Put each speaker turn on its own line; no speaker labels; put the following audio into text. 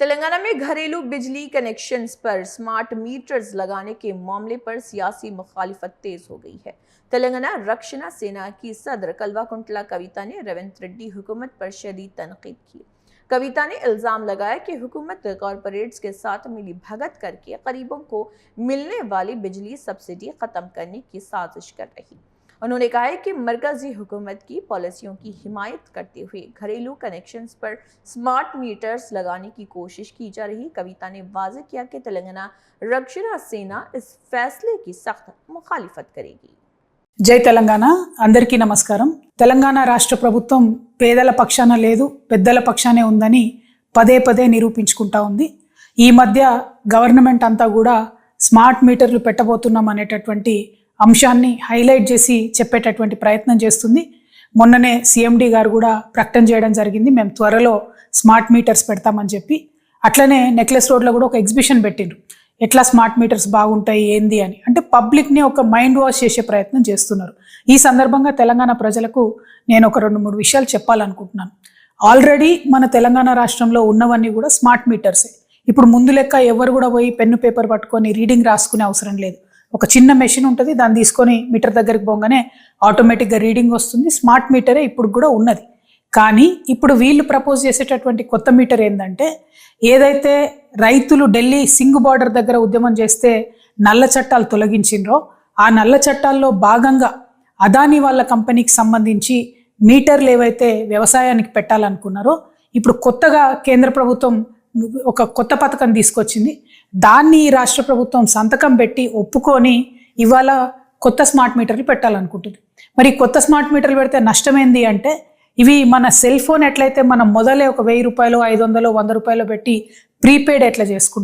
तेलंगाना में घरेलू बिजली कनेक्शंस पर स्मार्ट मीटर्स लगाने के मामले पर सियासी मुखालिफत तेज हो गई है। तेलंगाना रक्षणा सेना की सदर कल्वाकुंटला कविता ने रेवंत रेड्डी हुकूमत पर शदीद तनकीद की। कविता ने इल्जाम लगाया कि हुकूमत कॉरपोरेट्स के साथ मिली भगत करके गरीबों को मिलने वाली बिजली सब्सिडी खत्म करने की साजिश कर रही। उन्होंने कहा है कि मरकजी हुकूमत की पॉलिसियों की हिमायत करते हुए घरेलू कनेक्शंस पर स्मार्ट मीटर्स लगाने की कोशिश की जा रही। कविता ने वाज़ेह किया कि तेलंगाना रक्षणा सेना इस फैसले की सख्त मुखालिफत करेगी।
జై తెలంగాణ అందరికీ నమస్కారం। తెలంగాణ రాష్ట్ర ప్రభుత్వం పేదల పక్షాన లేదు, పెద్దల పక్షానే ఉందని పదే పదే నిరూపించుకుంటా ఉంది। ఈ మధ్య గవర్నమెంట్ అంతా కూడా స్మార్ట్ మీటర్లు పెట్టబోతున్నాం అనేటటువంటి అంశాన్ని హైలైట్ చేసి చెప్పేటటువంటి ప్రయత్నం చేస్తుంది। మొన్ననే సిఎండి గారు కూడా ప్రకటన చేయడం జరిగింది, మేము త్వరలో స్మార్ట్ మీటర్స్ పెడతామని చెప్పి। అట్లనే నెక్లెస్ రోడ్లో కూడా ఒక ఎగ్జిబిషన్ పెట్టిండ్రు, ఎట్లా స్మార్ట్ మీటర్స్ బాగుంటాయి ఏంది అని, అంటే పబ్లిక్ని ఒక మైండ్ వాష్ చేసే ప్రయత్నం చేస్తున్నారు। ఈ సందర్భంగా తెలంగాణ ప్రజలకు నేను ఒక 2-3 విషయాలు చెప్పాలనుకుంటున్నాను। ఆల్రెడీ మన తెలంగాణ రాష్ట్రంలో ఉన్నవన్నీ కూడా స్మార్ట్ మీటర్సే। ఇప్పుడు ముందు లెక్క ఎవరు కూడా పోయి పెన్ను పేపర్ పట్టుకొని రీడింగ్ రాసుకునే అవసరం లేదు। ఒక చిన్న మెషిన్ ఉంటుంది, దాన్ని తీసుకొని మీటర్ దగ్గరికి పోగానే ఆటోమేటిక్గా రీడింగ్ వస్తుంది। స్మార్ట్ మీటరే ఇప్పుడు కూడా ఉన్నది। కానీ ఇప్పుడు వీళ్ళు ప్రపోజ్ చేసేటటువంటి కొత్త మీటర్ ఏంటంటే, ఏదైతే రైతులు ఢిల్లీ సింగ్ బార్డర్ దగ్గర ఉద్యమం చేస్తే నల్ల చట్టాలు తొలగించిండ్రో, ఆ నల్ల చట్టాల్లో భాగంగా అదానీ వాళ్ళ కంపెనీకి సంబంధించి మీటర్లు ఏవైతే వ్యవసాయానికి పెట్టాలనుకున్నారో, ఇప్పుడు కొత్తగా కేంద్ర ప్రభుత్వం ఒక కొత్త పథకం తీసుకొచ్చింది। దాన్ని రాష్ట్ర ప్రభుత్వం సంతకం పెట్టి ఒప్పుకొని ఇవాళ కొత్త స్మార్ట్ మీటర్లు పెట్టాలనుకుంటుంది। మరి కొత్త స్మార్ట్ మీటర్లు పెడితే నష్టమేంది అంటే, ఇవి మన సెల్ ఫోన్ ఎట్లయితే మనం మొదలే ఒక 1000 రూపాయలు 500 100 రూపాయలు పెట్టి ప్రీపెయిడ్ ఎట్లా చేసుకుంటాం,